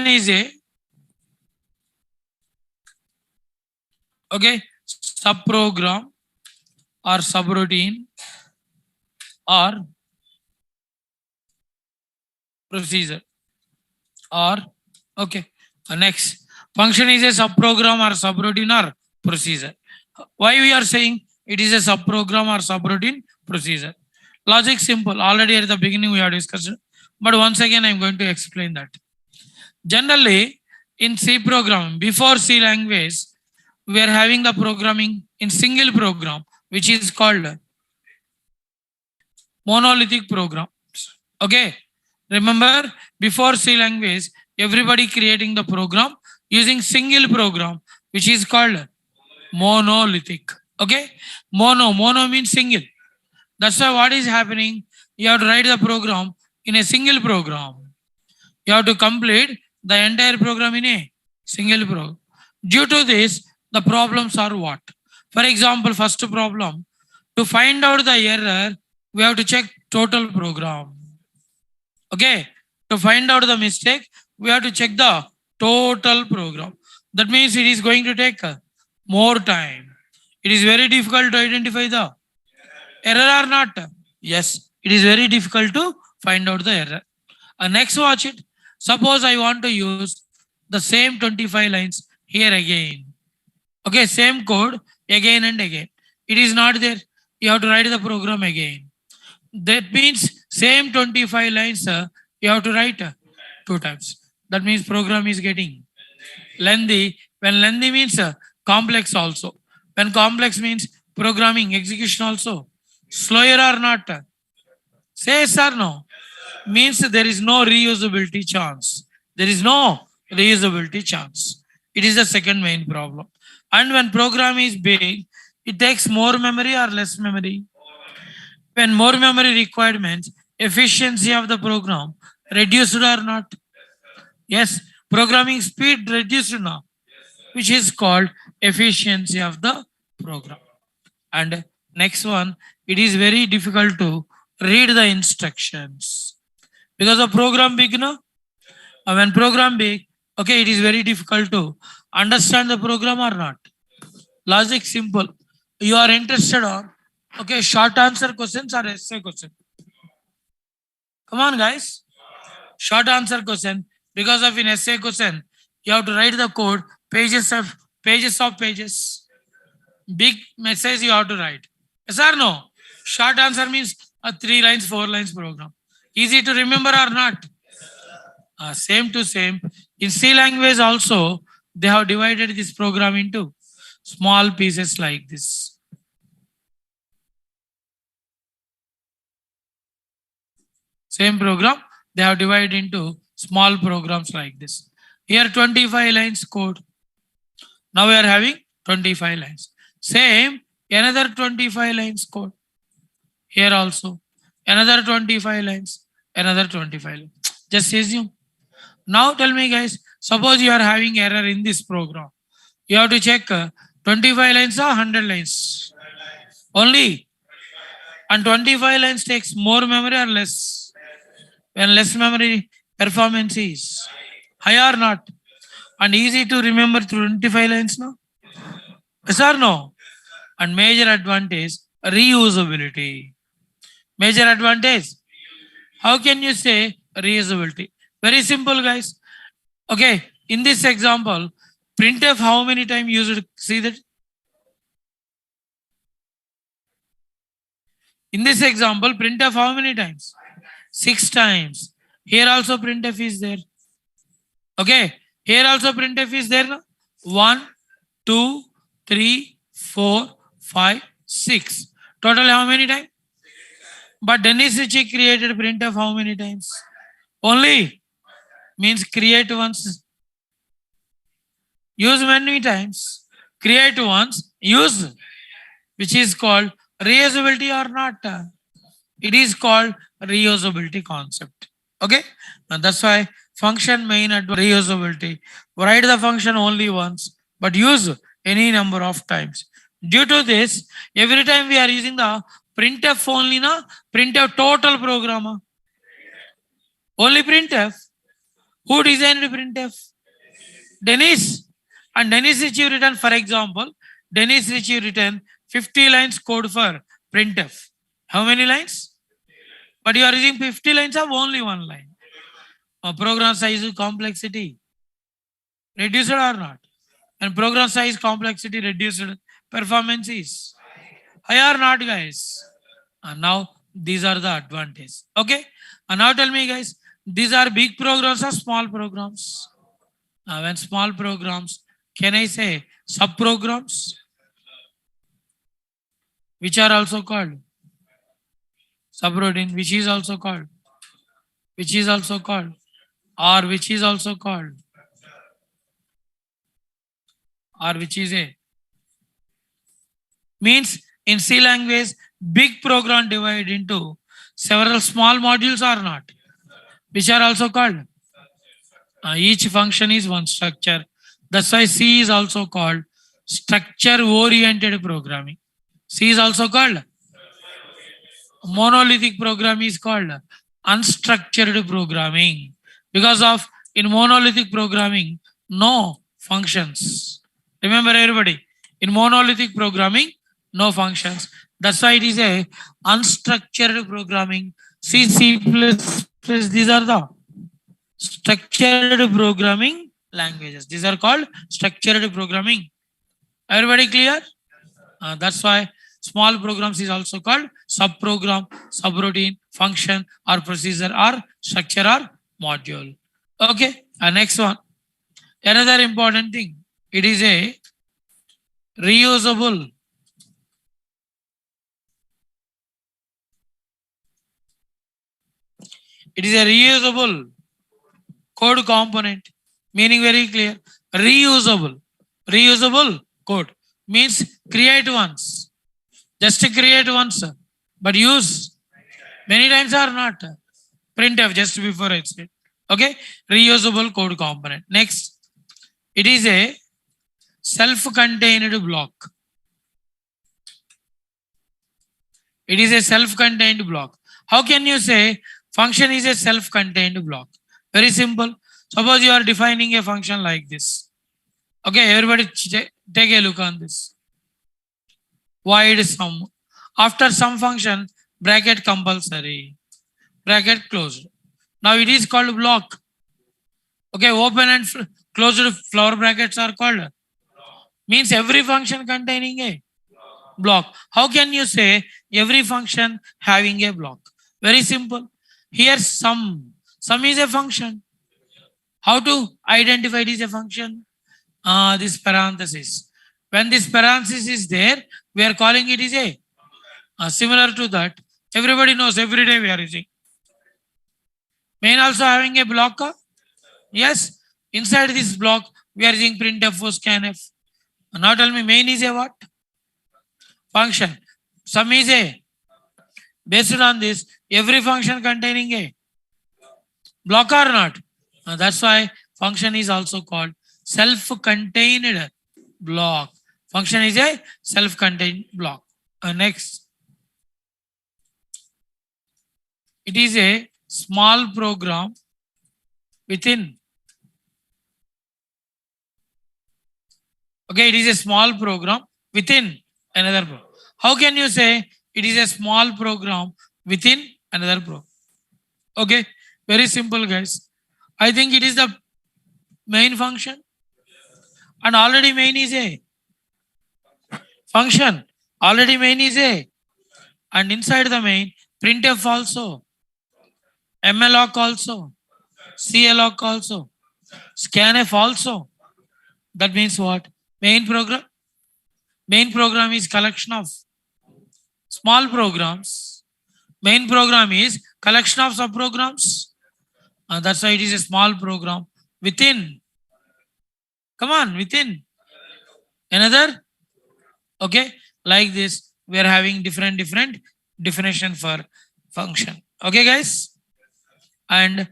is a subprogram or subroutine or procedure or next function is a subprogram or subroutine or procedure. Why we are saying it is a subprogram or subroutine procedure? Logic simple. Already at the beginning we have discussed, but once again I am going to explain that. Generally, in C program, before C language, we are having the programming in single program, which is called monolithic program. Okay. Remember, before C language, everybody creating the program using single program, which is called monolithic. Okay. Mono means single. That's why what is happening? You have to write the program in a single program. You have to complete the entire program in a single program. Due to this, the problems are what? For example, first problem, to find out the error, we have to check total program. Okay, to find out the mistake, we have to check the total program. That means it is going to take more time. It is very difficult to identify the error or not. Yes, it is very difficult to find out the error. Next, watch it. Suppose I want to use the same 25 lines here again. Okay, same code again and again. It is not there. You have to write the program again. That means same 25 lines you have to write 2 times. That means program is getting lengthy. When lengthy means complex also. When complex means programming execution also. Slower or not? Say yes or no? Means there is no reusability chance. There is no reusability chance. It is the second main problem. And when program is big, it takes more memory or less memory. When more memory requirements, efficiency of the program reduced or not? Yes, programming speed reduced now, which is called efficiency of the program. And next one, it is very difficult to read the instructions because the program big, no? When program big, okay, it is very difficult to understand the program or not. Logic simple. You are interested on short answer questions or essay question? Come on, guys. Short answer question. Because of an essay question, you have to write the code, pages of pages. Big message you have to write. Yes or no? Short answer means a 3 lines, 4 lines program. Easy to remember or not? Same to same. In C language also, they have divided this program into small pieces like this. Same program, they have divided into small programs like this. Here 25 lines code. Now we are having 25 lines. Same, another 25 lines code. Here also, another 25 lines, another 25 lines. Just assume. Now tell me guys, suppose you are having error in this program. You have to check 25 lines or 100 lines? Only. And 25 lines takes more memory or less? When less memory, performance is high or not? And easy to remember 25 lines now? Yes or no? And major advantage, reusability. Major advantage. How can you say reusability? Very simple, guys. Okay, in this example, printf how many times used? See that? In this example, printf how many times? 6 times. Here also printf is there. Okay, here also printf is there. No? 1, 2, 3, 4, 5, 6. Total how many times? But Dennis Ritchie created printf how many times? Only. Means create once. Use many times. Create once. Use. Which is called reusability or not? It is called reusability concept. Okay. And that's why function main reusability. Write the function only once, but use any number of times. Due to this, every time we are using the printf only, na printf total program. Only printf. Who designed printf? Dennis. And Dennis Ritchie written, for example, Dennis Ritchie written 50 lines code for printf. How many lines? But you are using 50 lines of only one line. Program size complexity reduced or not? And program size complexity reduced, performance is high or not, guys? And now these are the advantages. Okay. And now tell me, guys, these are big programs or small programs? When small programs, can I say sub programs, which are also called subroutine, which is also called, or which is also called, or which is a, means in C language, big program divided into several small modules or not, which are also called. Each function is one structure. That's why C is also called structure oriented programming. C is also called monolithic programming is called unstructured programming, because of in monolithic programming no functions. Remember everybody, in monolithic programming no functions. That's why it is a unstructured programming. C, C++, these are the structured programming languages. These are called structured programming. Everybody clear? That's why small programs is also called subprogram, subroutine, function, or procedure, or structure, or module. Okay. Next one. Another important thing. It is a reusable. It is a reusable code component, meaning very clear. Reusable code means create once, just to create once, but use many times or not. Printf just before I said. Okay, reusable code component. Next, it is a self-contained block. It is a self-contained block. How can you say function is a self-contained block? Very simple. Suppose you are defining a function like this. Okay, everybody take a look on this. Void sum. After some function, bracket compulsory, bracket closed. Now it is called block. Okay, open and closed flower brackets are called. Means every function containing a block. How can you say every function having a block? Very simple. Here sum is a function. How to identify it is a function? This parenthesis. When this parenthesis is there, we are calling it is a similar to that. Everybody knows every day we are using. Main also having a block. Yes. Inside this block, we are using printf or scanf. Now tell me, main is a what? Function. Sum is a. Based on this, every function containing a block or not? That's why function is also called self-contained block. Function is a self-contained block. Next, it is a small program within. Okay, it is a small program within another program. How can you say it is a small program within another program? Okay, very simple, guys. I think it is the main function, and already main is a function. Already main is a, and inside the main, printf also, malloc also, calloc also, scanf also. That means what? Main program. Main program is collection of small programs. Main program is collection of subprograms. That's why it is a small program within. Come on, within another. Okay, like this, we are having different definition for function. Okay, guys, and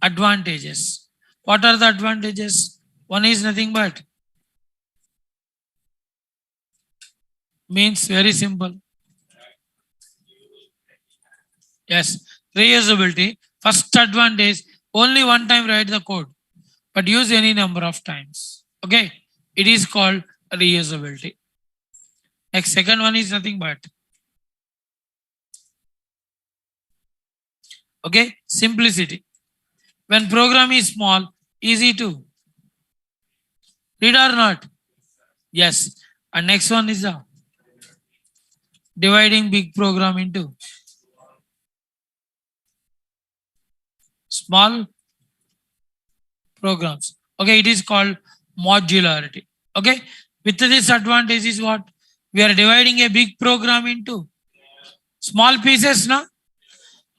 advantages. What are the advantages? One is nothing but means very simple. Yes, reusability. First advantage, only one time write the code. but use any number of times. Okay, it is called reusability. Next, second one is nothing but okay, simplicity. When program is small, easy to read or not? Yes. And next one is dividing big program into small programs. Okay, it is called modularity. Okay, with this advantage is what? We are dividing a big program into small pieces now.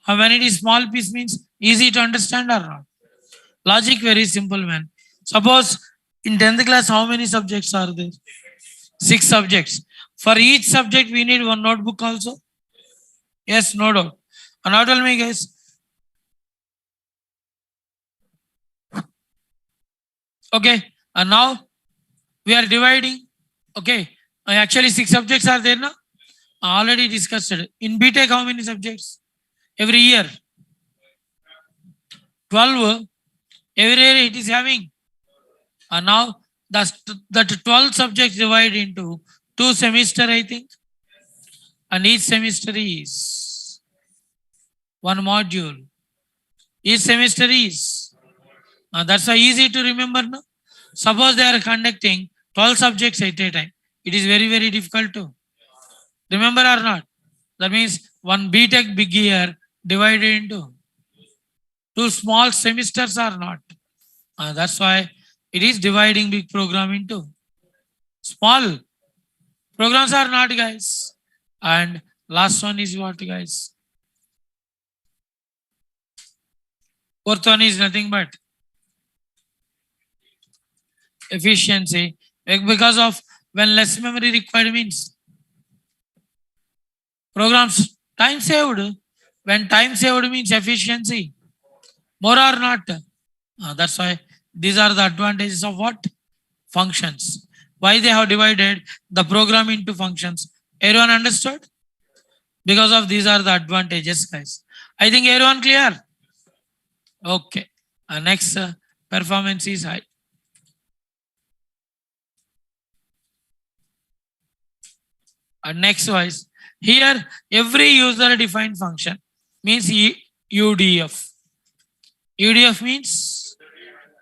When it is small piece means easy to understand or not? Logic very simple, man. Suppose in 10th class, how many subjects are there? 6 subjects. For each subject, we need one notebook also. Yes, no doubt. And now tell me, guys. Okay, and now we are dividing. Okay, actually 6 subjects are there now. Already discussed it. In BTech, how many subjects? Every year 12. Every year it is having. And now that 12 subjects divide into 2 semester, I think. And each semester is 1 module. Each semester is. That's why easy to remember. No? Suppose they are conducting 12 subjects at a time. It is very, very difficult to remember or not. That means one BTech big year divided into 2 small semesters or not. That's why it is dividing big program into small programs are not, guys. And last one is what, guys? Fourth one is nothing but efficiency. Because of when less memory required means programs time saved. When time saved means efficiency. More or not. That's why these are the advantages of what? Functions. Why they have divided the program into functions. Everyone understood? Because of these are the advantages, guys. I think everyone clear? Okay. Next, performance is high. Next wise, here every user defined function means UDF. UDF means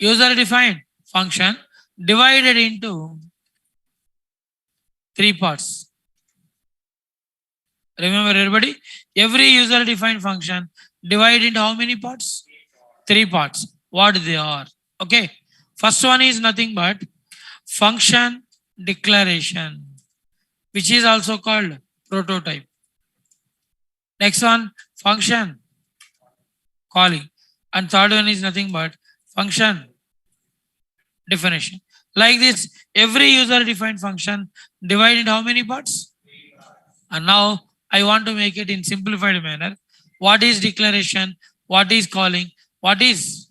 user defined function divided into 3 parts. Remember everybody, every user defined function divided into how many parts? 3 parts. What they are? Okay. First one is nothing but function declaration, which is also called prototype. Next one, function calling. And third one is nothing but function definition. Like this, every user defined function divided into how many parts? And now I want to make it in simplified manner. What is declaration? What is calling? What is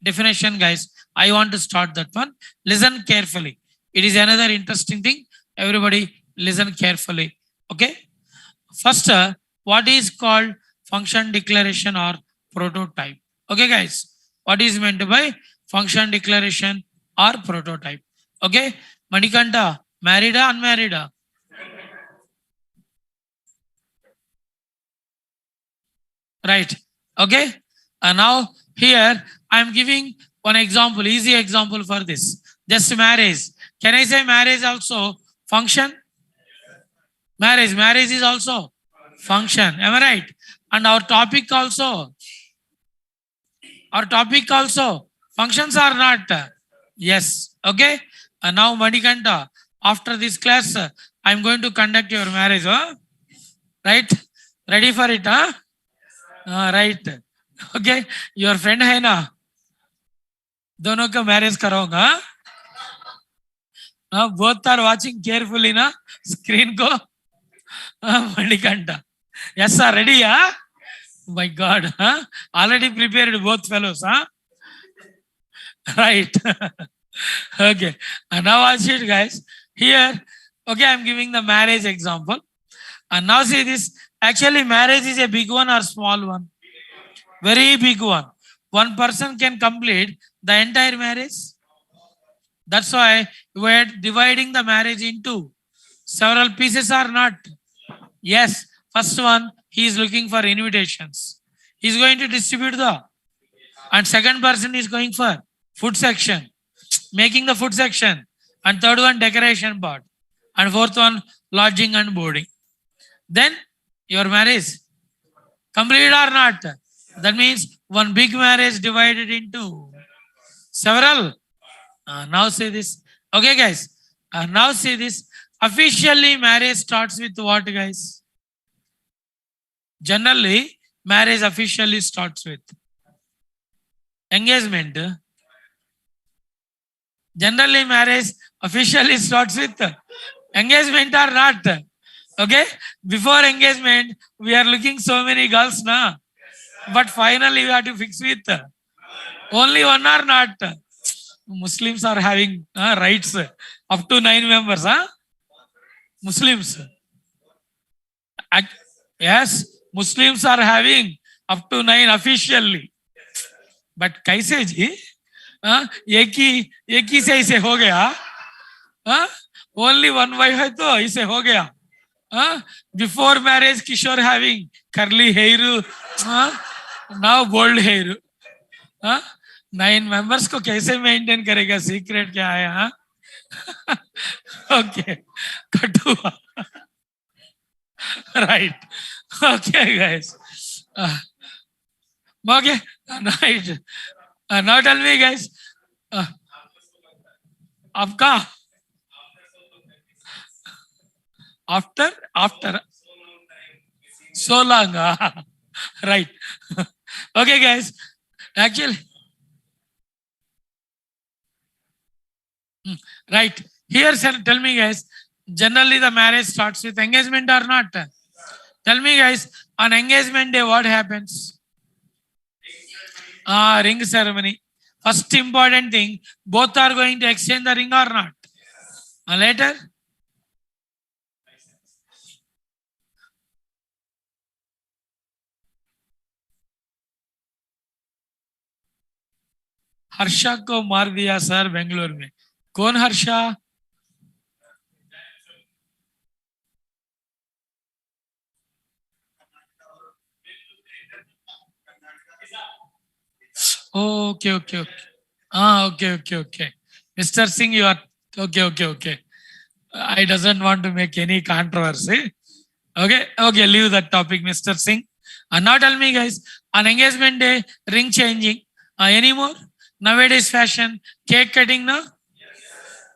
definition, guys? I want to start that one. Listen carefully. It is another interesting thing. Everybody listen carefully. Okay. First, what is called function declaration or prototype? Okay, guys. What is meant by function declaration or prototype? Okay. Manikanta, married or unmarried? Right. Okay. And now here I am giving one example, easy example for this. Just marriage. Can I say marriage also function? Marriage is also function. Am I right? And our topic also functions are not. Yes. Okay. And now Manikanta, after this class, I'm going to conduct your marriage. Huh? Right? Ready for it? Huh? Right. Okay. Your friend है ना? दोनों का marriage कराऊंगा. Both are watching carefully na screen ko. Manikanta. Yes sir, ready? Huh? Oh my God. Huh? Already prepared both fellows. Huh? Right. Okay. And now watch it, guys. Here, okay, I'm giving the marriage example. And now see this. Actually, marriage is a big one or small one? Very big one. One person can complete the entire marriage? That's why we're dividing the marriage into several pieces or not? Yes. First one, he is looking for invitations. He's going to distribute the, and second person is going for food section, making the food section, and third one decoration part, and fourth one lodging and boarding. Then your marriage complete or not? That means one big marriage divided into several. Now say this. Okay, guys. Now say this. Officially, marriage starts with what, guys? Generally, marriage officially starts with engagement. Generally, marriage officially starts with engagement or not? Okay. Before engagement, we are looking so many girls now. But finally, we have to fix with only one or not. Muslims are having rights up to 9 members. Muslims. Yes, Muslims are having up to 9 officially. But कैसे जी? एक ही से इसे हो गया? Only one wife है तो इसे हो गया? Before marriage, Kishore having curly hair, now bold hair. 9 members को कैसे मेंटेन करेगा? सीक्रेट क्या है? हाँ? Okay, कटुआ. Right. Okay, guys. Okay, right. Now tell me, guys. आपका after so long. Right. Okay, guys. Actually, right. Here, sir, tell me, guys. Generally, the marriage starts with engagement or not? Tell me, guys. On engagement day, what happens? Ring ceremony. First important thing, both are going to exchange the ring or not? Later? Harsha को मार दिया sir Bangalore में. कौन Harsha? Okay. Okay. Mr. Singh, you are okay. I doesn't want to make any controversy. Okay, leave that topic, Mr. Singh. Now tell me, guys, on engagement day, ring changing anymore? Nowadays fashion, cake cutting, no?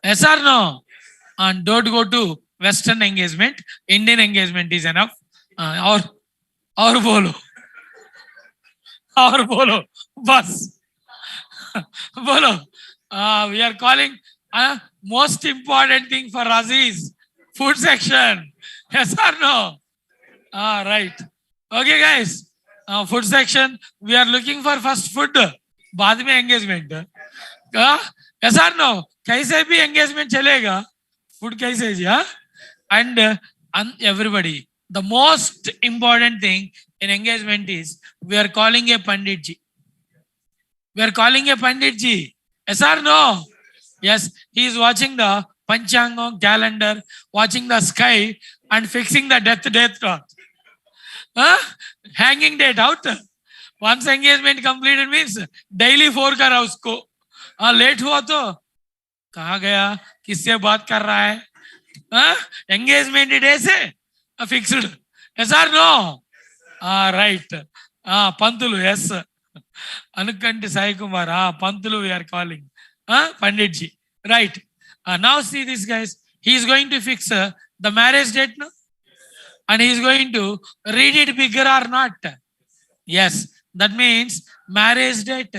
Yes or no? And don't go to Western engagement. Indian engagement is enough. Or bolo. Or bolo. Bus. Bolo. We are calling most important thing for us is food section. Yes or no? Right. Okay, guys. Food section. We are looking for first food. बाद में engagement. Yes or no? कैसे भी engagement चलेगा. Food कैसे जी? And everybody. The most important thing in engagement is we are calling a Pandit ji. We are calling a Pandit ji. Yes or no? Yes. He is watching the Panchanga calendar, watching the sky and fixing the death clock. Hanging date out. Once engagement completed means daily 4 करा उसको. Late हुआ तो कहाँ गया, किससे बात कर रहा है? Engagement day से fixed. Yes or no? Right. Pantulu, yes. Anukanti Sai Kumar. Pantulu we are calling. Pandit ji. Right. Now see this, guys. He is going to fix the marriage date, no? And he is going to read it bigger or not? Yes. That means marriage date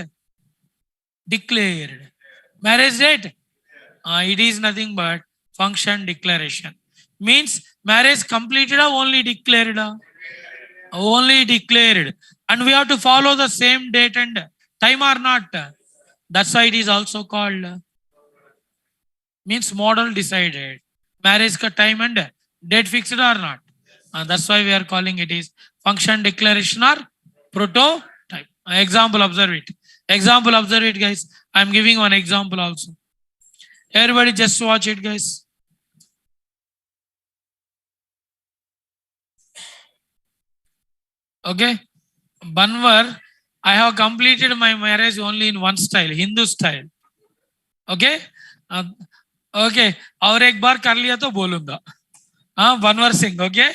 declared. Marriage date? It is nothing but function declaration. Means marriage completed or only declared? Only declared. And we have to follow the same date and time or not? That's why it is also called. Means model decided. Marriage ka time and date fixed or not? That's why we are calling it is function declaration or prototype. Example, observe it. Example, observe it, guys. I'm giving one example also. Everybody just watch it, guys. Okay. Banvar, I have completed my marriage only in one style, Hindu style. Okay. Okay. और एक बार कर लिया तो बोलूंगा. बनवर Singh. Okay.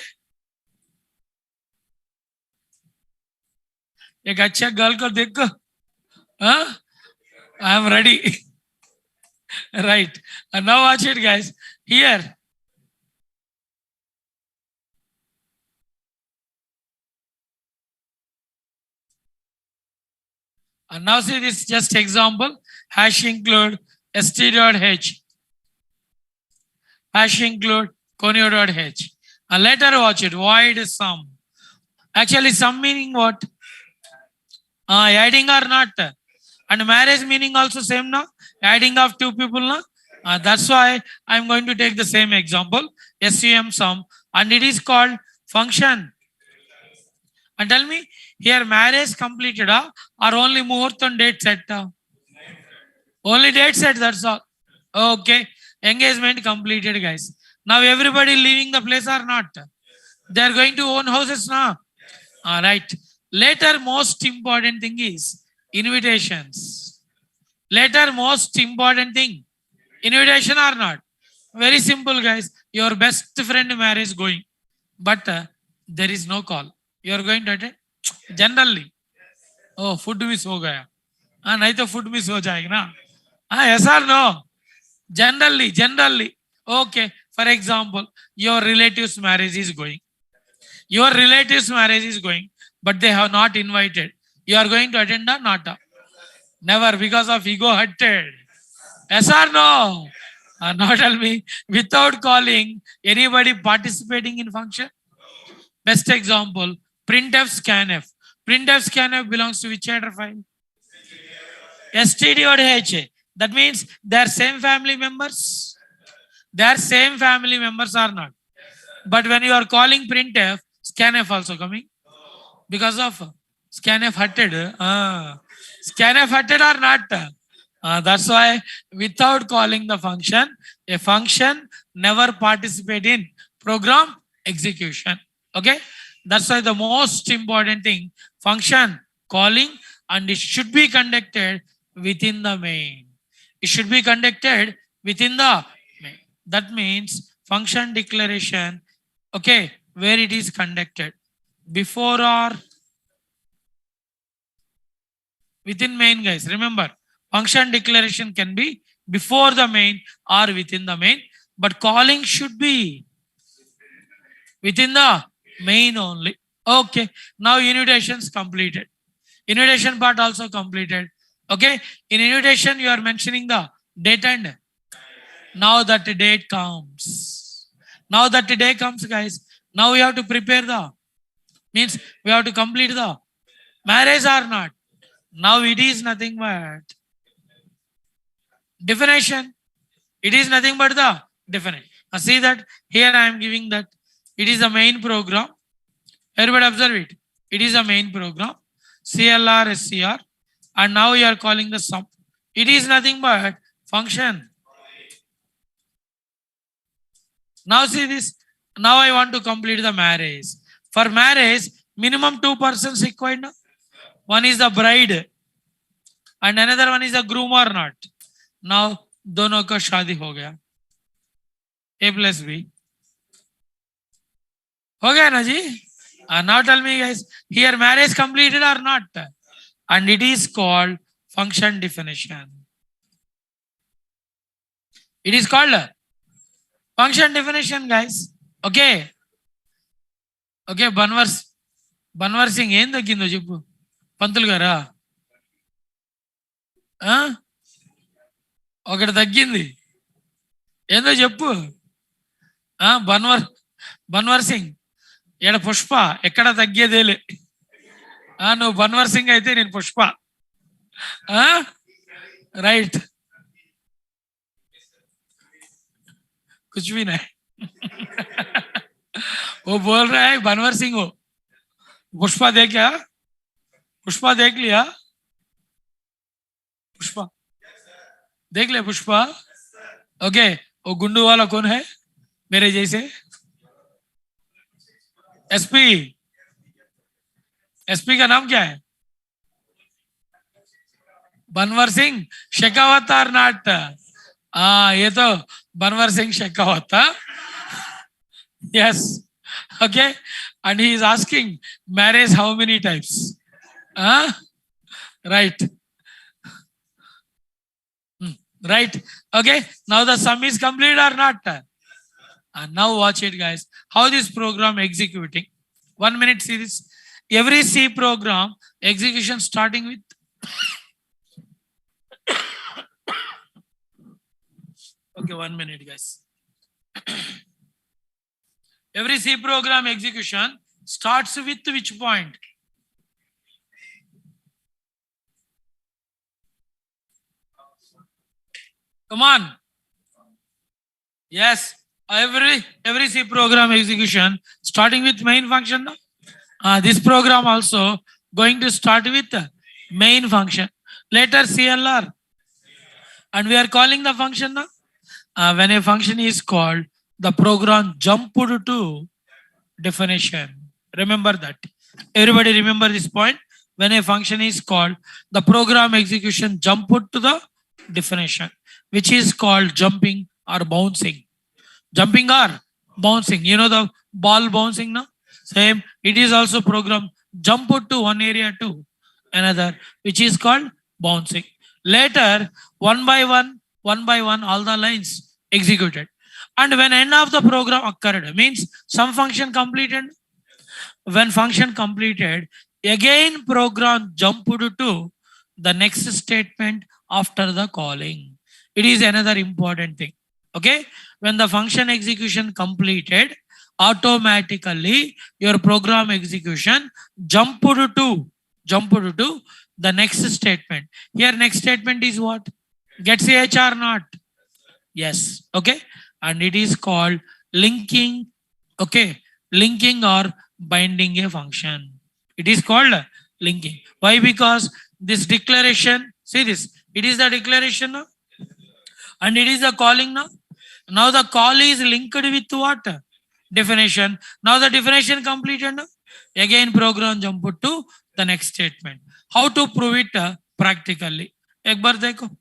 एक अच्छा girl को देखो. I am ready. Right. And now watch it, guys. Here. And now see this just example. Hash include st.h. Hash include conio.h. And later watch it. Void sum. Actually, sum meaning what? Adding or not? And marriage meaning also same now. Adding of two people now. That's why I'm going to take the same example. SUM sum. And it is called function. And tell me, here marriage completed or only muhurtam date set? Only date set, that's all. Okay. Engagement completed, guys. Now everybody leaving the place or not? They are going to own houses now. All right. Later, most important thing is invitations. Later, most important thing, invitation or not? Very simple, guys. Your best friend marriage going, but there is no call. You are going to attend? Generally. Oh, food miss ho gaya. नहीं तो food miss हो जाएगा ना. Yes or no? Generally. Okay. For example, your relatives' marriage is going. Your relatives' marriage is going, but they have not invited. You are going to attend or not? Never, because of ego hurted. Yes or no? Now tell me, without calling anybody participating in function? Best example, printf scanf. Printf scanf belongs to which header file? std.h. That means they are same family members. They are same family members or not? But when you are calling printf, scanf also coming because of scanf hutted. Scanf hutted or not? That's why without calling the function, a function never participate in program execution. Okay. That's why the most important thing, function calling, and it should be conducted within the main. It should be conducted within the main. That means function declaration, okay, where it is conducted before or within main, guys. Remember, function declaration can be before the main or within the main, but calling should be within the main only. Okay, now invitations completed. Invitation part also completed. Okay, in invitation you are mentioning the date and now that the date comes. Now that the day comes, guys. Now we have to prepare the, means we have to complete the marriage or not. Now it is nothing but definition. It is nothing but the definition. Now see that here I am giving that it is the main program. Everybody observe it. It is a main program. CLR, SCR. And now you are calling the sum. It is nothing but function. Now see this. Now I want to complete the marriage. For marriage, minimum 2 persons required. One is the bride and another one is the groom or not. Now दोनों का शादी हो गया. A plus B. हो गया ना जी? Now tell me, guys, here marriage completed or not? And it is called function definition. It is called function definition, guys. Okay. Okay, Banwar Singh, ఏం తగ్గిందో చెప్పు పంతులు గారా? ఒకటి తగ్గింది ఏందో చెప్పు. బన్వర్ సింగ్ ఎక్కడ పుష్ప ఎక్కడ తగ్గేదేలే. నువ్వు బన్వర్ సింగ్ అయితే నేను పుష్ప. राइट कुछ भी नहीं. वो बोल रहा है बनवर सिंह हो. पुष्पा देख क्या? पुष्पा देख लिया? पुष्पा देख ले पुष्पा. ओके, वो गुंडू वाला कौन है मेरे जैसे? एसपी. एसपी का नाम क्या है? बनवर सिंह शेखावत और नाट. हाँ, ये तो बनवर Singh Shekhawat. Yes. Okay. And he is asking marriage how many types? Huh? Right. Right. Okay. Now the sum is complete or not? And now watch it, guys. How this program executing? 1 minute, see this. Every C program execution starting with. Okay, 1 minute, guys. Every C program execution starts with which point? Come on. Yes. Every C program execution starting with main function. This program also going to start with main function. Later CLR. And we are calling the function now. When a function is called, the program jumped to definition. Remember that. Everybody remember this point. When a function is called, the program execution jumped to the definition, which is called jumping or bouncing. Jumping or bouncing. You know the ball bouncing now? Same. It is also program jump to one area to another, which is called bouncing. Later, one by one, all the lines executed. And when end of the program occurred, means some function completed. When function completed, again program jumped to the next statement after the calling. It is another important thing. Okay, when the function execution completed, automatically your program execution jumped to the next statement. Here next statement is what? Get CH or not? Yes. Okay, and it is called linking. Okay, linking or binding a function. It is called linking. Why? Because this declaration, see this, it is the declaration now, and it is the calling now. Now the call is linked with what? Definition. Now the definition completed now. Again program jump to the next statement. How to prove it practically? एक बार देखो.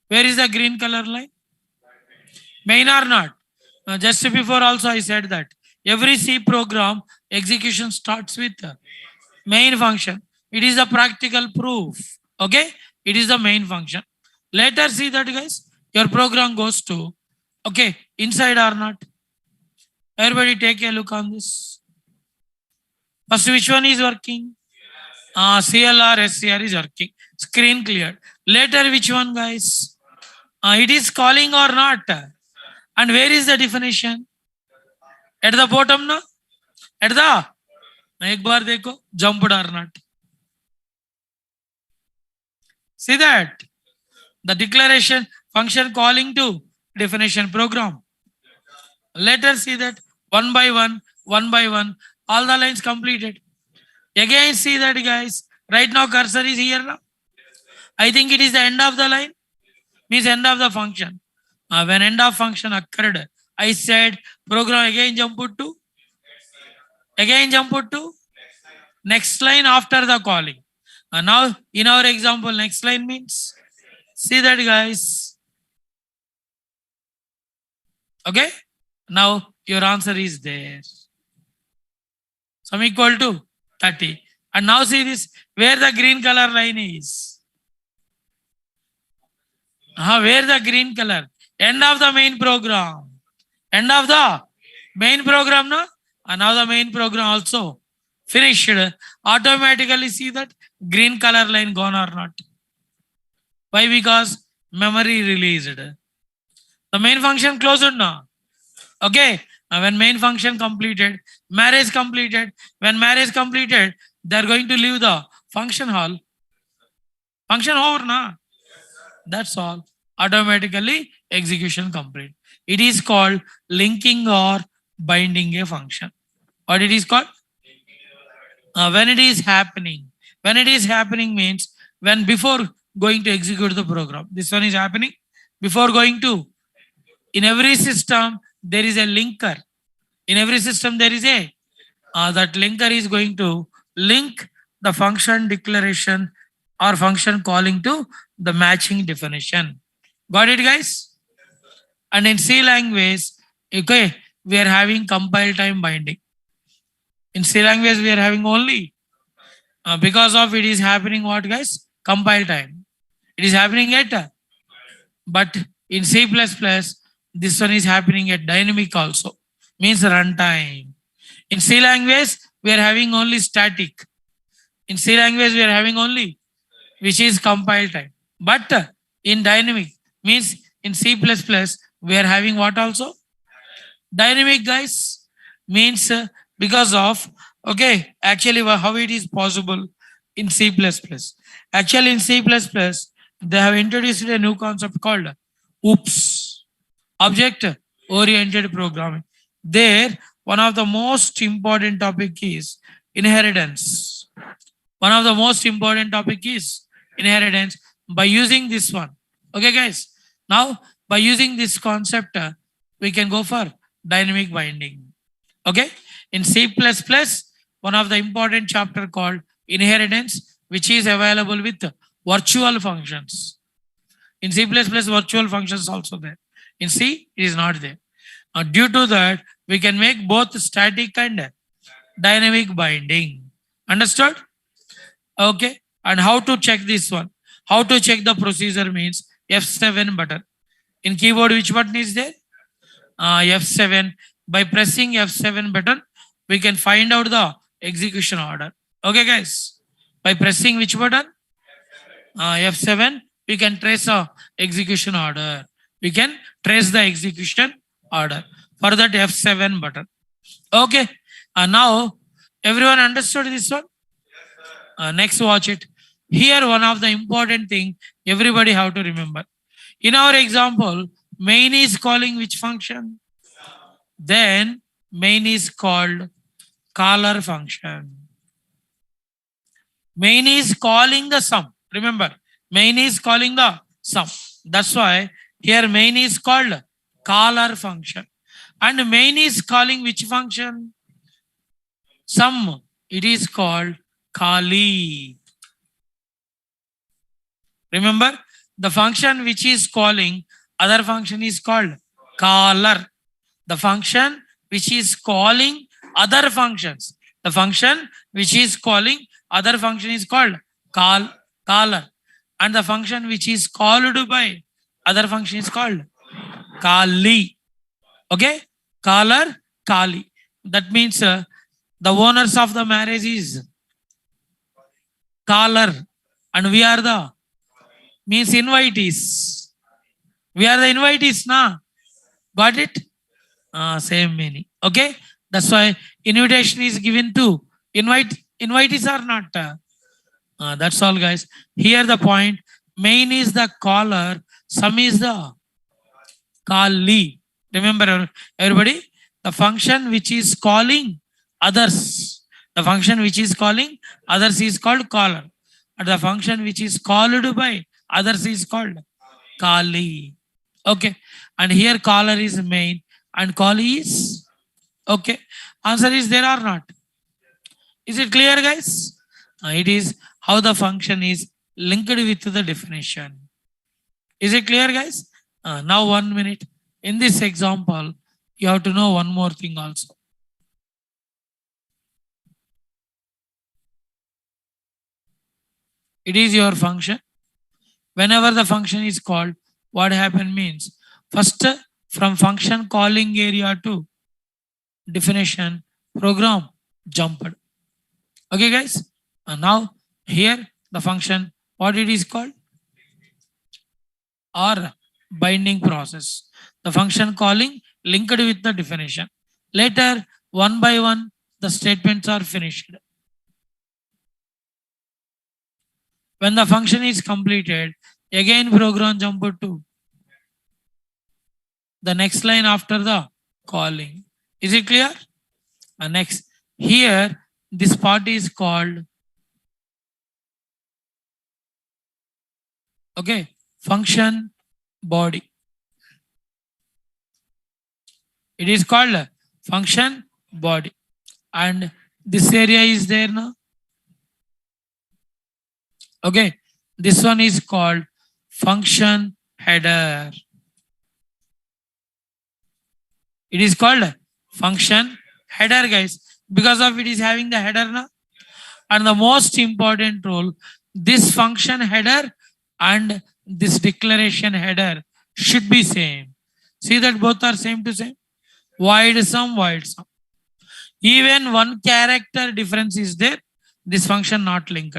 Where is the green color line? Main or not? Just before also I said that every C program execution starts with main function. It is a practical proof. Okay, it is the main function. Later see that, guys, your program goes to, okay, inside or not? Everybody take a look on this. First, which one is working? CLR, SCR is working. Screen cleared. Later, which one, guys? It is calling or not? And where is the definition? At the bottom, no? At the, एक बार देखो, jumped or not? See that? The declaration function calling to definition program. Later see that one by one, all the lines completed. Again see that, guys. Right now cursor is here now. I think it is the end of the line. Means end of the function. When end of function occurred, I said program again jump to. Again jump to. Next line after the calling. Now in our example, next line means. See that, guys. Okay. Now your answer is there. Sum equal to 30. And now see this, where the green color line is. Where the green color? End of the main program. End of the main program, no? And now the main program also finished. Automatically see that green color line gone or not. Why? Because memory released. The main function closed now. Okay. When main function completed, marriage completed. When marriage completed, they are going to leave the function hall. Function over na. That's all. Automatically execution complete. It is called linking or binding a function. What it is called? When it is happening. When it is happening means when before going to execute the program. This one is happening. Before going to, in every system, there is a linker. In every system, there is a, that linker is going to link the function declaration or function calling to the matching definition. Got it, guys? And in C language, okay, we are having compile time binding. In C language, we are having only, because of it is happening what, guys? Compile time. It is happening at, but in C++, this one is happening at dynamic also, means runtime. In C language, we are having only static. In C language, we are having only, which is compile time. But in dynamic, means in C++, we are having what also? Dynamic, guys, means because of, okay, actually how it is possible in C++. Actually in C++, they have introduced a new concept called OOPS, object oriented programming. There, one of the most important topic is inheritance. One of the most important topic is inheritance by using this one. Okay, guys. Now, by using this concept, we can go for dynamic binding. Okay. In C++, one of the important chapter called inheritance, which is available with virtual functions. In C++, virtual functions also there. In C, it is not there. Due to that, we can make both static and dynamic binding. Understood? Okay. And how to check this one? How to check the procedure means F7 button. In keyboard, which button is there? F7. By pressing F7 button, we can find out the execution order. Okay, guys. By pressing which button? F7, we can trace a execution order. We can trace the execution order for that F7 button. Okay. Now, everyone understood this one? Next, watch it. Here, one of the important thing everybody have to remember. In our example, main is calling which function? Then main is called caller function. Main is calling the sum. Remember, main is calling the sum. That's why here main is called caller function. And main is calling which function? Sum. It is called callee. Remember, the function which is calling other function is called caller. The function which is calling other functions. The function which is calling other function is called caller. And the function which is called by other function is called callee. Okay? Caller, callee. That means the owners of the marriage is caller. And we are the, means invitees. We are the invitees, na? Got it? Same meaning. Okay? That's why invitation is given to invitees or not. That's all, guys. Here the point. Main is the caller. Sum is the callee. Remember, everybody, the function which is calling others. The function which is calling others is called caller. And the function which is called by others is called callee. Okay. And here caller is main and callee is, okay. Answer is there or not? Is it clear, guys? It is how the function is linked with the definition. Is it clear, guys? Now 1 minute. In this example, you have to know one more thing also. It is your function. Whenever the function is called, what happened means, first from function calling area to definition, program jumped. Okay, guys? And now here the function, what it is called? Or binding process. The function calling linked with the definition. Later, one by one, the statements are finished. When the function is completed, again program jump to the next line after the calling. Is it clear? Next, here this part is called Okay, function body. It is called function body. And this area is there now. Okay, this one is called function header. It is called function header, guys, because of it is having the header now. And the most important role, this function header and this declaration header should be same. See that both are same to same. Wide sum, wide sum. Even one character difference is there. This function not linked.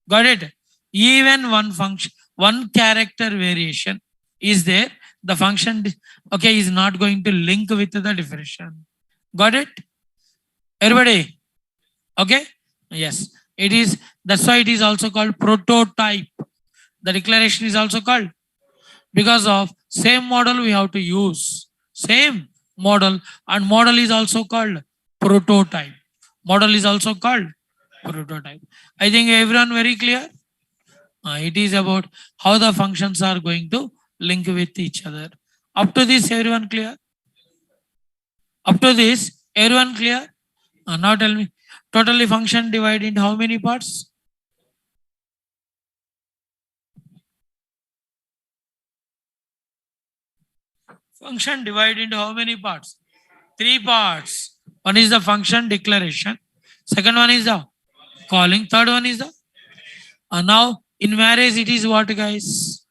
Got it? Even one function, one character variation is there. The function, okay, is not going to link with the definition. Got it? Everybody? Okay? Yes. It is, that's why it is also called prototype. The declaration is also called, because of same model we have to use. Same model, and model is also called prototype. Model is also called prototype. I think everyone very clear? It is about how the functions are going to link with each other. Up to this, everyone clear? Up to this, everyone clear? Now tell me, totally function divided into how many parts? Function divided into how many parts? 3 parts. One is the function declaration. Second one is the calling. Third one is the now in marriage it is what, guys?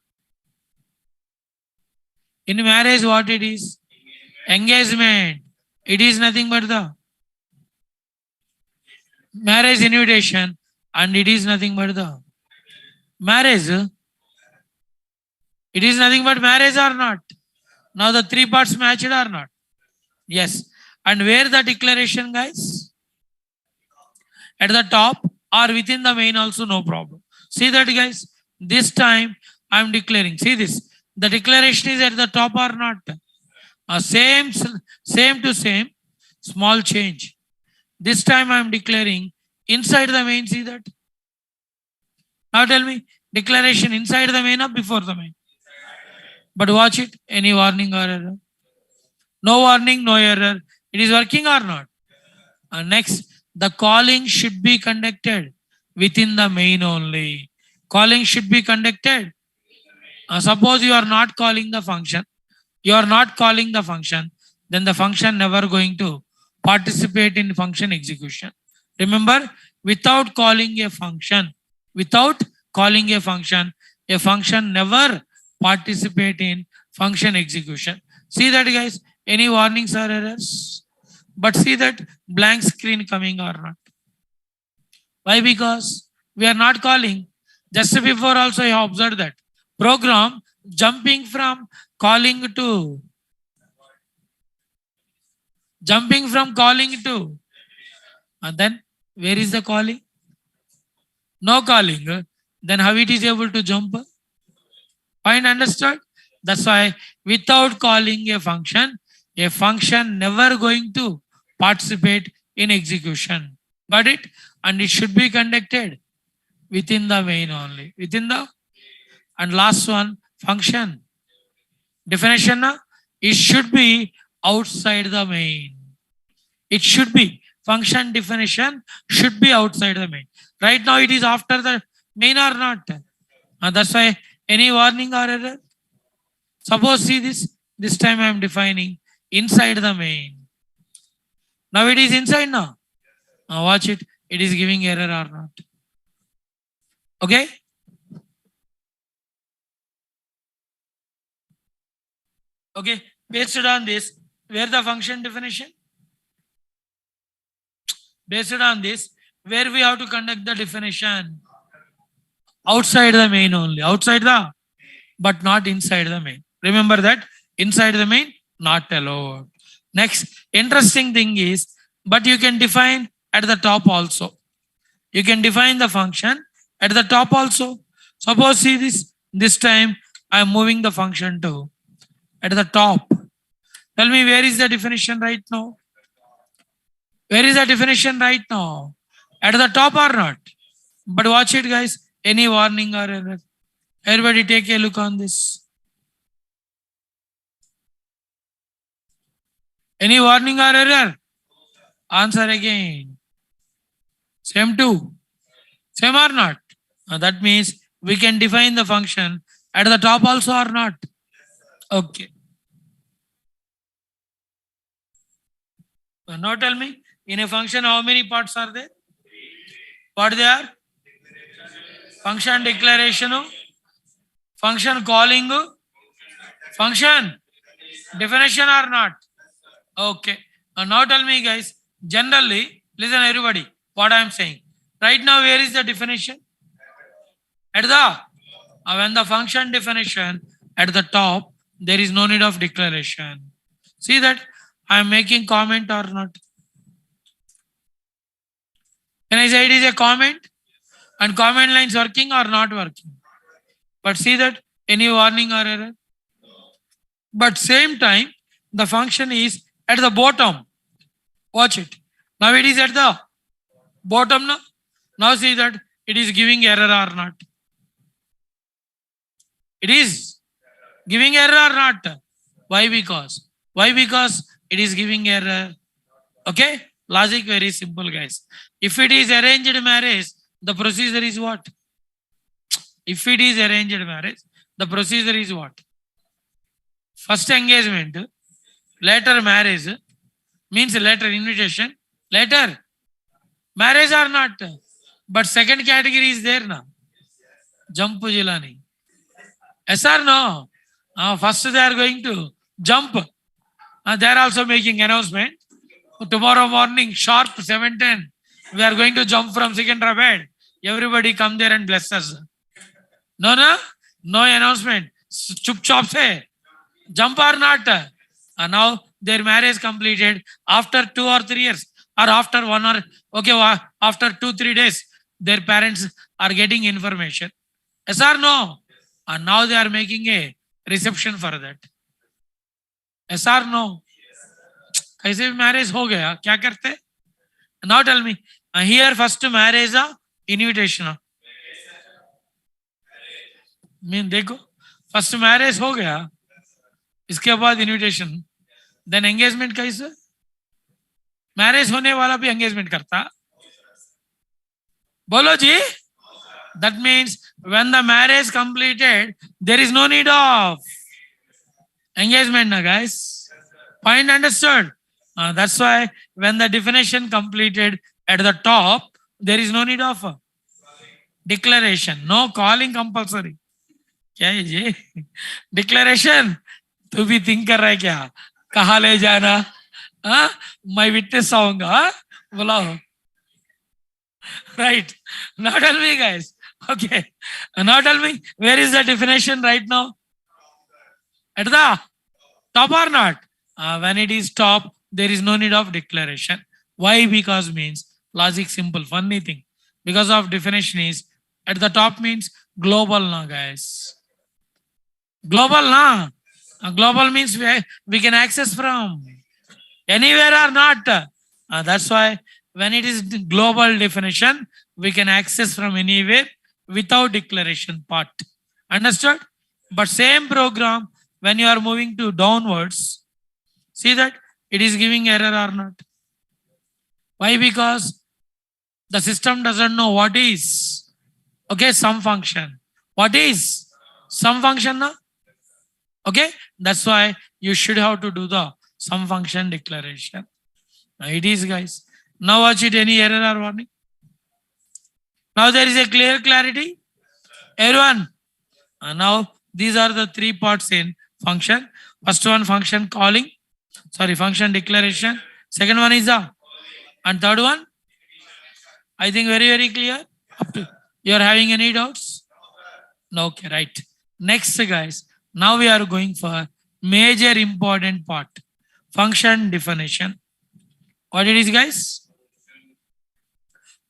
In marriage what it is? Engagement. It is nothing but the marriage invitation, and it is nothing but the marriage. It is nothing but marriage or not? Now the 3 parts matched or not? Yes. And where the declaration, guys? At the top or within the main also, no problem. See that, guys? This time I am declaring. See this. The declaration is at the top or not? Same to same, small change. This time I am declaring inside the main. See that? Now tell me, declaration inside the main or before the main? But watch it. Any warning or error? No warning, no error. It is working or not? Next, the calling should be conducted within the main only. Calling should be conducted. Suppose you are not calling the function. You are not calling the function. Then the function never going to participate in function execution. Remember, without calling a function never participate in function execution. See that, guys? Any warnings or errors? But see that blank screen coming or not? Why? Because we are not calling. Just before also I observed that program jumping from calling to and then where is the calling? No calling. Then how it is able to jump? Fine, understood? That's why without calling a function never going to participate in execution. Got it? And it should be conducted within the main only. And last one, function. Definition, it should be outside the main. It should be. Function definition should be outside the main. Right now it is after the main or not? That's why any warning or error? Suppose see this. This time I am defining inside the main. Now it is inside now. Now watch it. It is giving error or not? Okay? Okay. Based on this, where the function definition? Based on this, where we have to conduct the definition? Outside the main only. Outside the, but not inside the main. Remember that inside the main, not allowed. Next, interesting thing is, but you can define at the top also. You can define the function at the top also. Suppose see this time I am moving the function to at the top. Tell me, where is the definition right now? Where is the definition right now? At the top or not? But watch it, guys. Any warning or error? Everybody take a look on this. Any warning or error? Answer again. Same two. Same or not? That means we can define the function at the top also or not. Okay. Now tell me, in a function, how many parts are there? What they are? Function declaration, function calling, function definition or not? Okay. Now tell me, guys, generally, listen everybody, what I am saying. Right now, where is the definition? At the, when the function definition at the top, there is no need of declaration. See that I am making comment or not? Can I say it is a comment? And comment lines working or not working? But see that any warning or error? But same time, the function is at the bottom. Watch it. Now it is at the bottom. Now see that it is giving error or not? It is giving error or not? Why? Because. Why? Because it is giving error. Okay? Logic very simple, guys. If it is arranged marriage, the procedure is what? If it is arranged marriage, the procedure is what? First engagement, later marriage, means later invitation, later marriage or not? But second category is there now. Jump Jilani. Yes or no? First they are going to jump. They are also making announcement. Tomorrow morning, sharp 7:10, we are going to jump from Secunderabad. Everybody come there and bless us. No announcement. Chup chop say, jump or not? Now their marriage completed after 2 or 3 years, or after 1 or after 2-3 days, their parents are getting information. Yes or no? And now they are making a reception for that. Yes or no? कैसे marriage हो गया क्या करते? Now tell me, here first marriage invitation. Mean देखो first marriage हो गया, इसके बाद इनविटेशन, देन एंगेजमेंट कैसे? मैरिज होने वाला भी एंगेजमेंट करता? बोलो जी. That means when the marriage completed, there is no need of engagement, guys. Point understood? That's why when the definition completed at the top, there is no need of declaration. No calling compulsory. क्या है ये declaration? तू भी think कर रहा है क्या? कहाँ ले जाना? मैं विटनेस आऊंगा, बुलाओ. Right. Now tell me, guys. Okay. Now tell me, where is the definition right now? At the top or not? When it is top, there is no need of declaration. Why? Because means logic simple, funny thing. Because of definition is at the top means global now, guys. Global na. Global means we can access from anywhere or not. That's why when it is global definition, we can access from anywhere without declaration part. Understood? But same program, when you are moving to downwards, see that it is giving error or not? Why? Because the system doesn't know what is some function. What is some function now? Okay, that's why you should have to do the some function declaration. It is, guys. Now watch it, any error or warning? Now there is a clarity. Everyone. Now these are the 3 parts in function. First one, function calling. Function declaration. Second one is and third one, I think very clear. You are having any doubts? No. Okay, right. Next, guys. Now we are going for major important part, function definition. What it is, guys?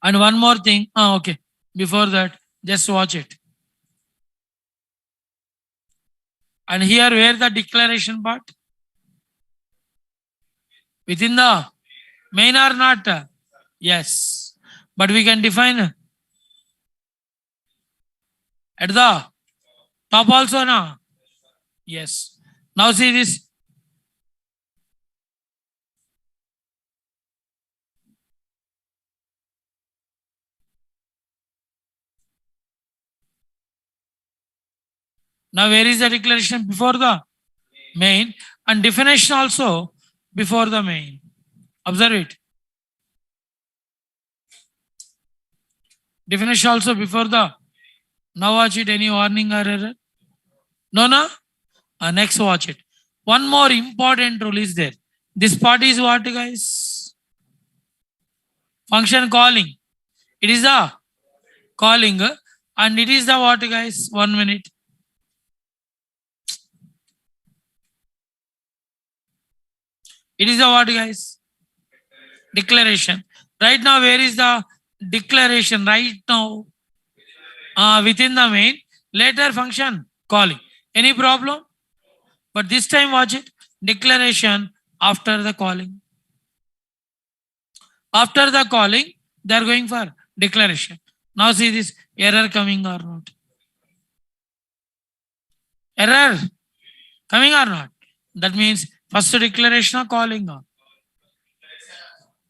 And one more thing. Okay. Before that, just watch it. And here, where the declaration part? Within the main or not? Yes. But we can define at the Top also na? Yes. Now see this. Now where is the declaration? Before the main, and definition also before the main. Observe it. Definition also before the. Now watch it. Any warning or error? No, no. Next watch it. One more important rule is there. This part is what, guys? Function calling. It is the calling, and it is the what, guys? 1 minute. It is the what, guys? Declaration. Right now, where is the declaration? Right now, within the main, later function calling. Any problem? But this time, watch it. Declaration after the calling. After the calling, they are going for declaration. Now see this error coming or not. Error coming or not. That means first declaration or calling on.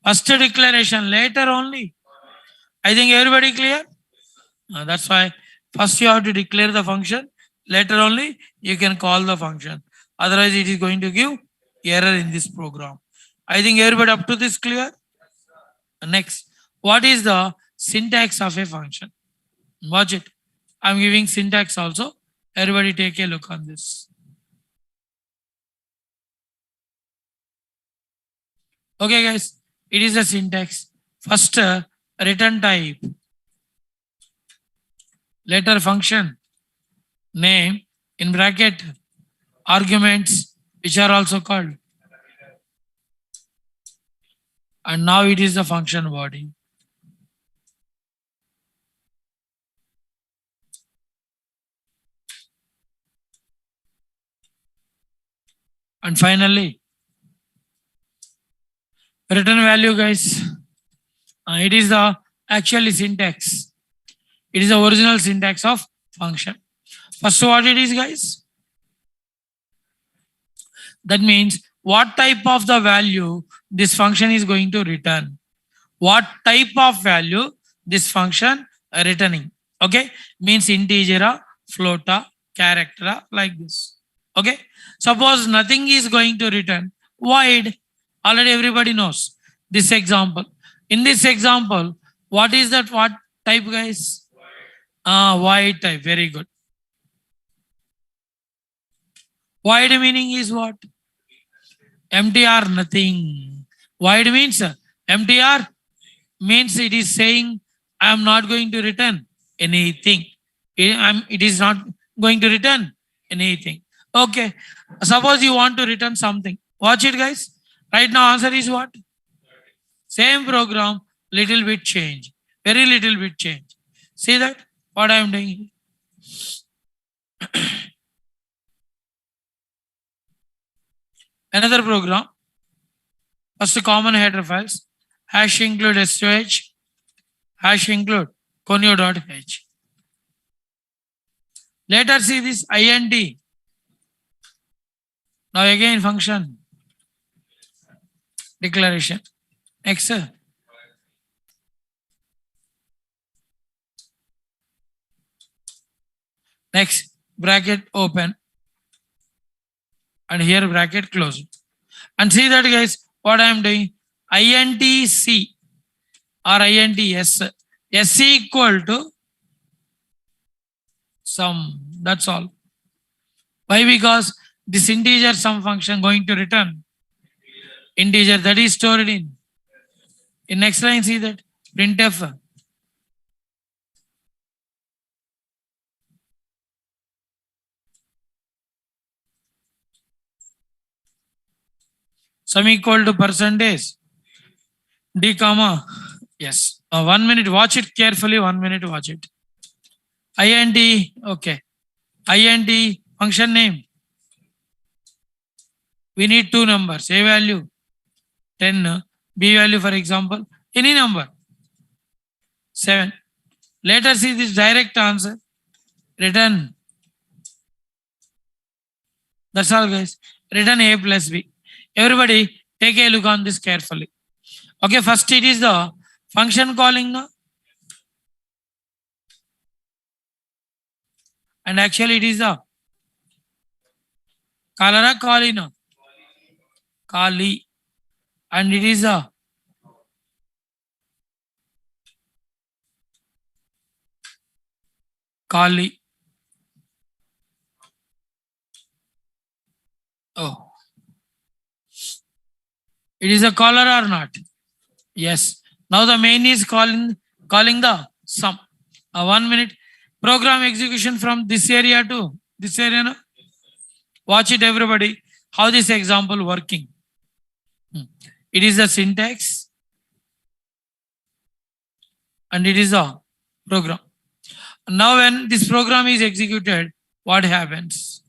First declaration, later only. I think everybody clear? That's why first you have to declare the function. Later only you can call the function. Otherwise it is going to give error in this program. I think everybody up to this clear? Next, what is the syntax of a function? Watch it. I'm giving syntax also. Everybody take a look on this. Okay, guys. It is a syntax. First, return type. Later function. Name in bracket. Arguments which are also called. And now it is the function body. And finally, return value, guys. It is the actually syntax. It is the original syntax of function. First, what it is, guys? That means what type of the value this function is going to return. What type of value this function returning. Okay, means integer, float, character, like this. Okay, suppose nothing is going to return void. Already everybody knows this example. In this example, what is that? What type, guys? Void type. Very good. Void meaning is what? Empty or nothing. Void means empty or means it is saying I am not going to return anything. It is not going to return anything. Okay. Suppose you want to return something. Watch it, guys. Right now answer is what? Same program, little bit change. Very little bit change. See that? What I am doing? Another program. First common header files. Hash include SOH. Hash include conio.h. Later see this int. Now again function. Declaration. Next. Next, bracket open. And here bracket close. And see that, guys, what I am doing? INTC or INTS. S equal to sum. That's all. Why? Because this integer sum function going to return integer that is stored in. In next line, see that printf. Sum equal to percentage d comma. Yes. 1 minute. Watch it carefully. 1 minute. Watch it. int. Okay. int function name. We need two numbers. A value 10. B value, for example, any number 7. Later see this direct answer. Return That's all, guys. Return A plus B. Everybody, take a look on this carefully. Okay, first it is the function calling now. And actually it is the caller calling now. Kali. And it is the Kali. Oh. It is a caller or not? Yes. Now the main is calling the sum. 1 minute. Program execution from this area to this area. No? Watch it, everybody. How this example working. It is the syntax and it is the program. Now when this program is executed, what happens?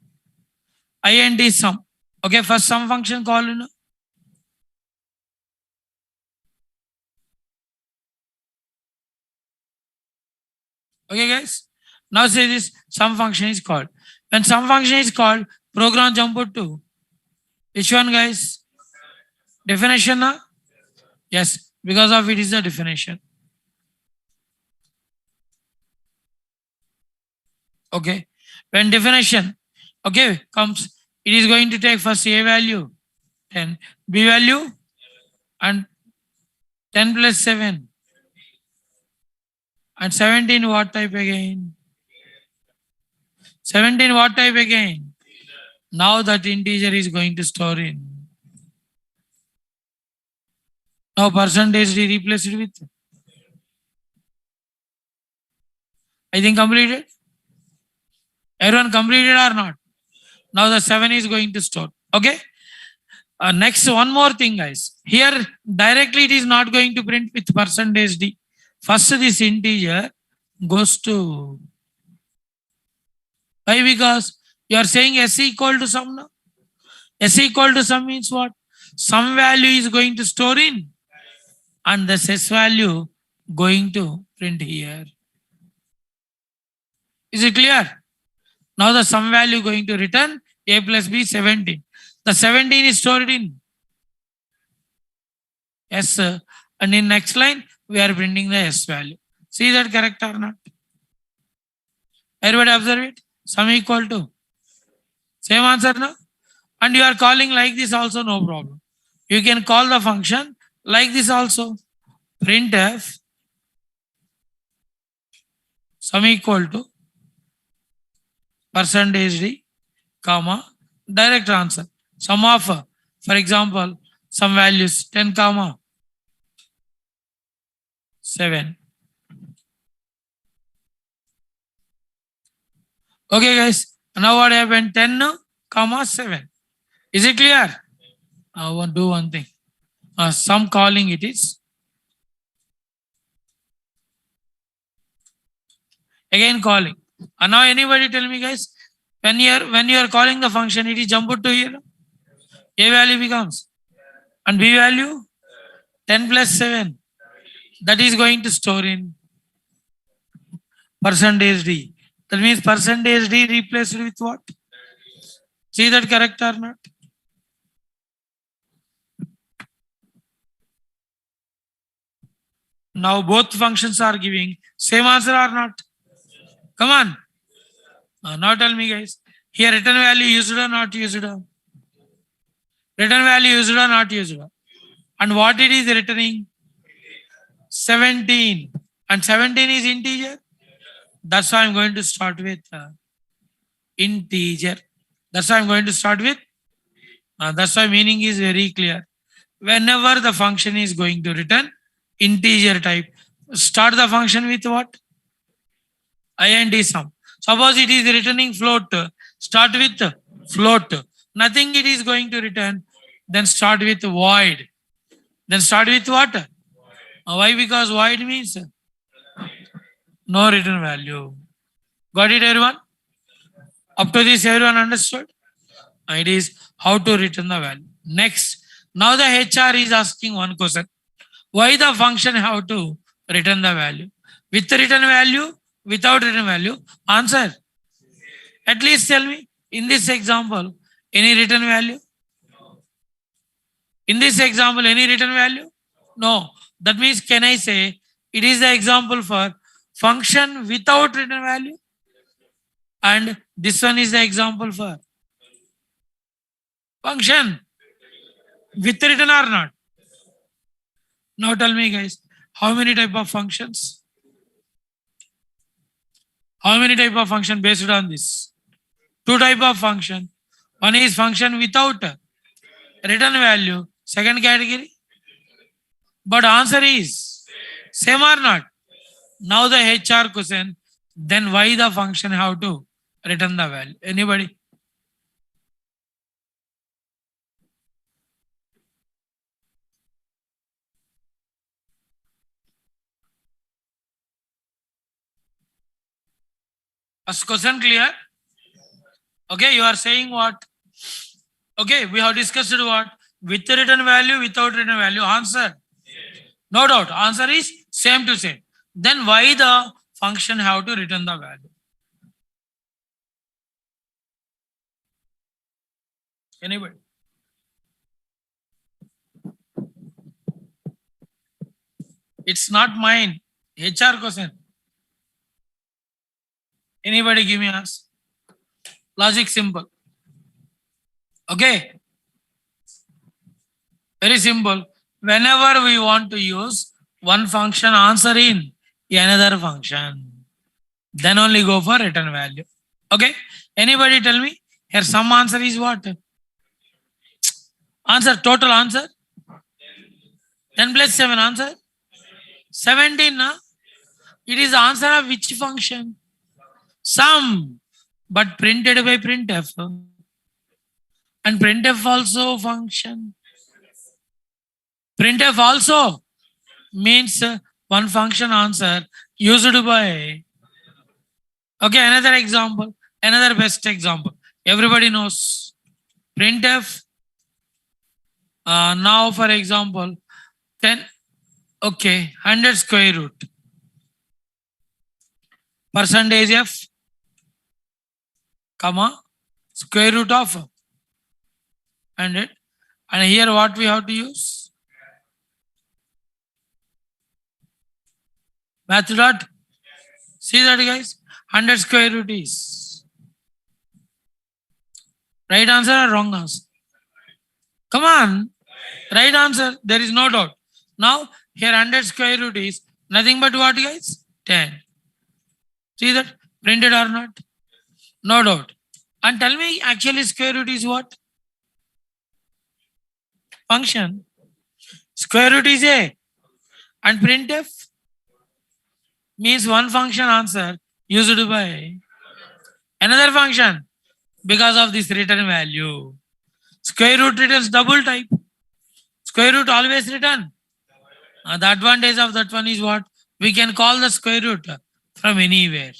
Int sum. Okay, first sum function call. You know? Okay, guys. Now say this sum function is called. When sum function is called, program jump to which one, guys? Definition, na? Yes, because of it is the definition. Okay. When definition, okay, comes, it is going to take first A value, 10, B value, and 10 plus 7. And 17 what type again? 17 what type again? Now that integer is going to store in. Now percentage D replace it with. I think completed. Everyone completed or not? Now the 7 is going to store. Okay. Next, one more thing, guys. Here directly it is not going to print with percentage D. First this integer goes to. Why? Because you are saying S equal to sum now. S equal to sum means what? Some value is going to store in and the S value going to print here. Is it clear? Now the sum value going to return A plus B 17. The 17 is stored in S and in next line we are printing the S value. See that correct or not? Everybody observe it? Sum equal to. Same answer now? And you are calling like this also, no problem. You can call the function like this also. Printf sum equal to percentage D, comma, direct answer. Sum of, for example, some values 10, comma, 7. Okay, guys. Now what happened? 10, comma, 7. Is it clear? I want to do one thing. Sum calling it is. Again calling. And now anybody tell me, guys, when you are calling the function, it is jumped to here. A value becomes. And B value 10 plus 7. That is going to store in percentage D. That means percentage D replaced with what? See that correct or not? Now both functions are giving same answer or not? Come on. Now tell me, guys. Here return value used or not used? Return value used or not used? And what it is returning? 17. And 17 is integer. That's why I'm going to start with integer. That's why I'm going to start with. That's why meaning is very clear. Whenever the function is going to return integer type, start the function with what? Int sum. Suppose it is returning float, start with float. Nothing it is going to return, then start with void. Then start with what? Why? Because void means no return value. Got it, everyone? Up to this, everyone understood? It is how to return the value. Next, now the HR is asking one question. Why the function have to return the value? With return value, without return value? Answer. At least tell me, in this example, Any written value? In this example, any written value? No. That means, can I say it is the example for function without written value? And this one is the example for function with written or not? Now tell me guys, how many type of functions? How many type of function based on this? Two type of function. One is function without written value. Second category. But answer is same or not? Now the HR question, then why the function have to return the value? Anybody? First question clear? Okay, you are saying what? Okay, we have discussed what? With written value, without written value. Answer? No doubt. Answer is same to same. Then why the function have to return the value? Anybody? It's not mine. HR question. Anybody give me answer? Logic simple. Okay. Very simple. Whenever we want to use one function answer in another function, then only go for return value. Okay. Anybody tell me? Here some answer is what? Answer, total answer? 10 plus 7 answer? 17, na? It is answer of which function? Sum, but printed by printf. And printf also function. Printf also means one function answer used by. Okay, another example, another best example. Everybody knows printf. Now, for example, 10. Okay, 100 square root. Percentage f, comma, square root of 100. And here what we have to use? Math dot. See that guys? 100 square root is right answer or wrong answer? Come on. Right answer. There is no doubt. Now here 100 square root is nothing but what guys? 10. See that? Printed or not? No doubt. And tell me actually square root is what? Function. Square root is a. And printf means one function answer used by another function because of this written value. Square root returns double type. Square root always return. The advantage of that one is what? We can call the square root from anywhere.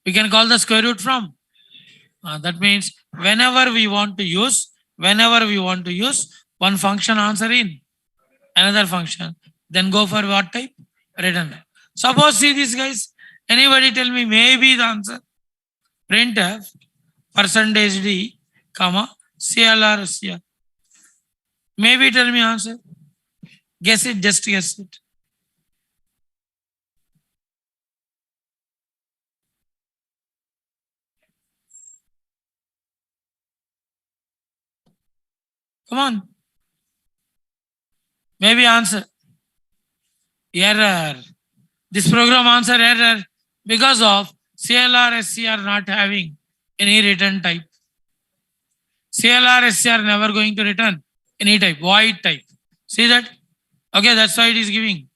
We can call the square root from. That means whenever we want to use one function answer in another function, then go for what type? Return. Suppose see this guys. Anybody tell me maybe the answer? Printf percentage d, comma, CLR SCR. Maybe tell me answer. Guess it, just guess it. Come on. Maybe answer. Error. This program answer error because of CLR SCR not having any return type. CLR SCR never going to return any type, void type. See that? Okay, that's why it is giving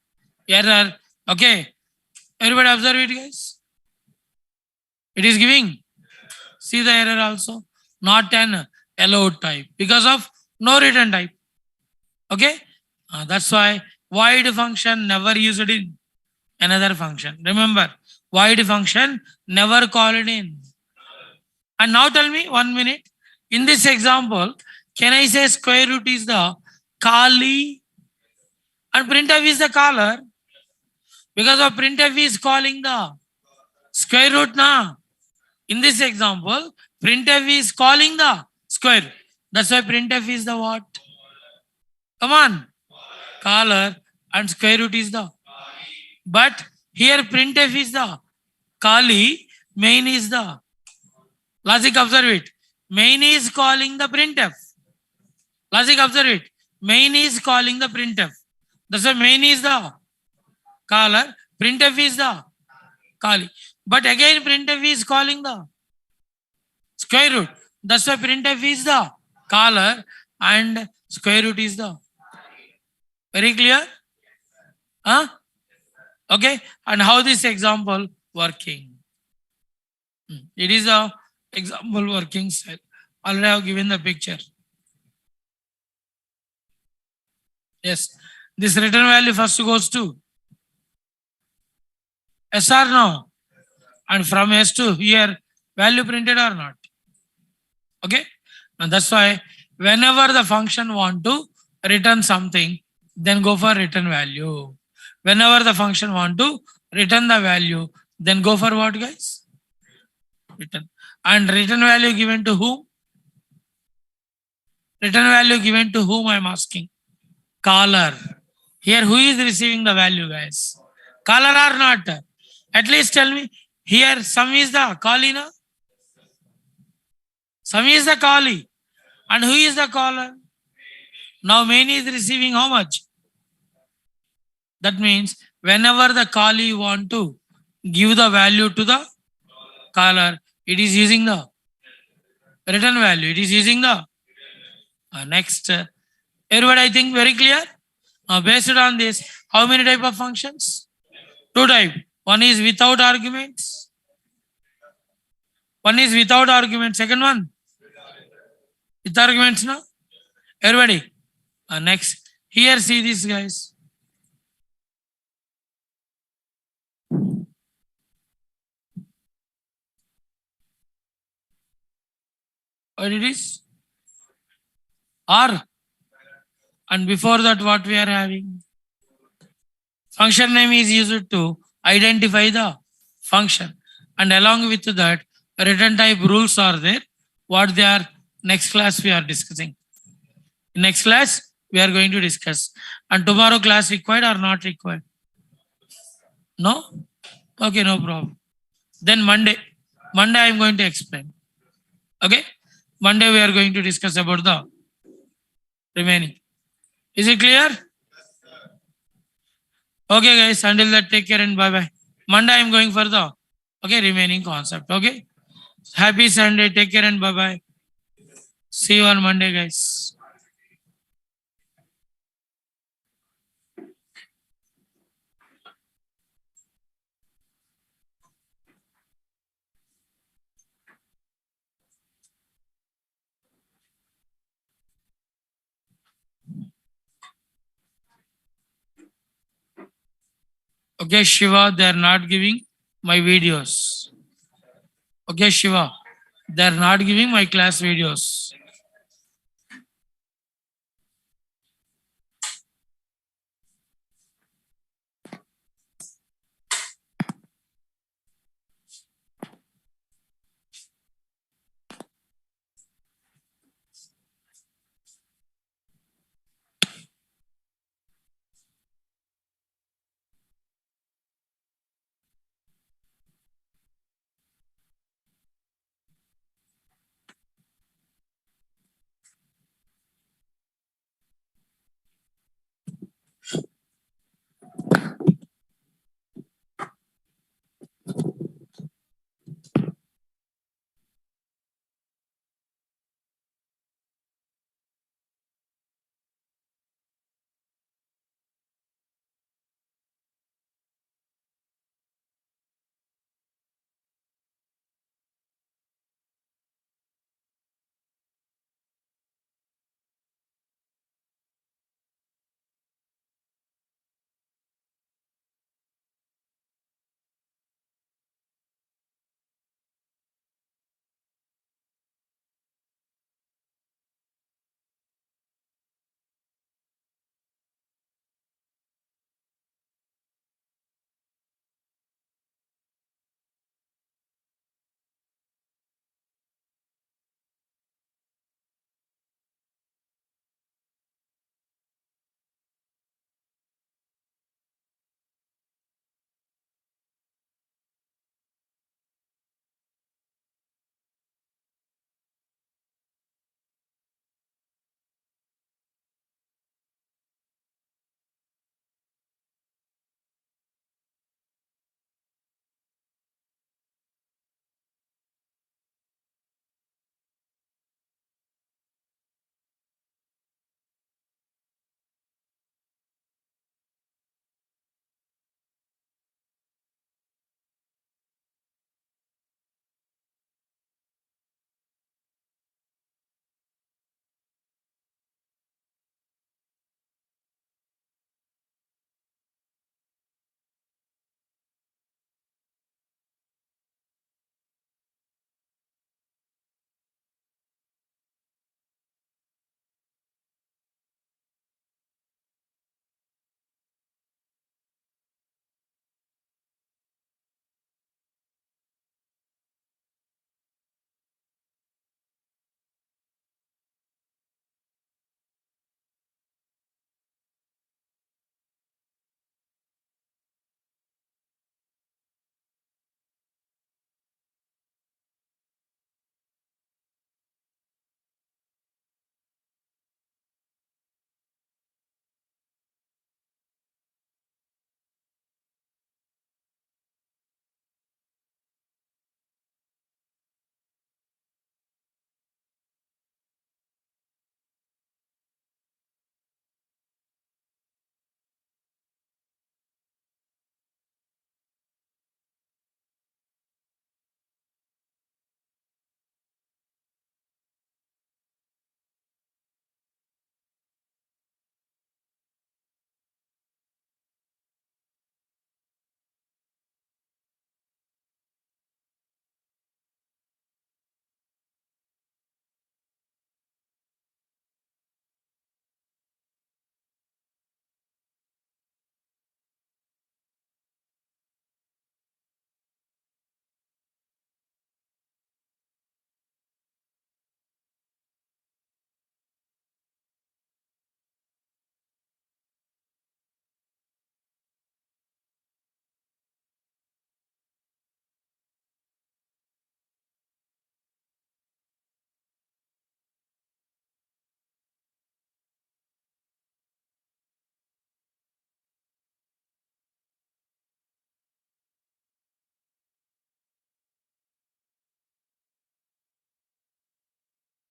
error. Okay, everybody observe it guys. It is giving. See the error also. Not an allowed type because of no return type. Okay, that's why void function never used in another function. Remember, void function never called in. And now tell me 1 minute. In this example, can I say square root is the callee and printf is the caller? Because of printf is calling the square root now. In this example, printf is calling the Square. That's why printf is the what? Come on. Caller and square root is the. But here printf is the Kali, main is the. Logic, observe it. Main is calling the printf. Logic, observe it. Main is calling the printf. That's why main is the caller. Printf is the Kali. But again printf is calling the square root. That's why printf is the caller and square root is the. Very clear? Huh? Okay. And how this example working? It is a example working cell. Already I have given the picture. Yes. This return value first goes to S or no? And from S to here, value printed or not? Okay. And that's why whenever the function want to return something, then go for return value. Whenever the function want to return the value, then go for what, guys? Return. And return value given to whom? Return value given to whom I am asking? Caller. Here who is receiving the value, guys? Caller or not? At least tell me. Here sum is the Kali, na? Sum is the Kali. And who is the caller? Now main is receiving how much? That means whenever the Kali want to give the value to the caller, it is using the return value. It is using the next. Everybody, I think very clear. Now based on this, how many type of functions? Two type. One is without arguments. One is without arguments. Second one with arguments. No. Everybody. Next. Here see this, guys. What it is? R. And before that, what we are having? Function name is used to identify the function. And along with that, return type rules are there. What they are, next class we are discussing. Next class, we are going to discuss. And tomorrow class required or not required? No? Okay, no problem. Then Monday I am going to explain. Okay? Monday we are going to discuss about the remaining. Is it clear? Okay, guys. Until that, take care and bye-bye. Monday I am going for the remaining concept. Okay? Happy Sunday. Take care and bye-bye. See you on Monday, guys. Okay, Shiva, they are not giving my videos. Okay, Shiva, they are not giving my class videos.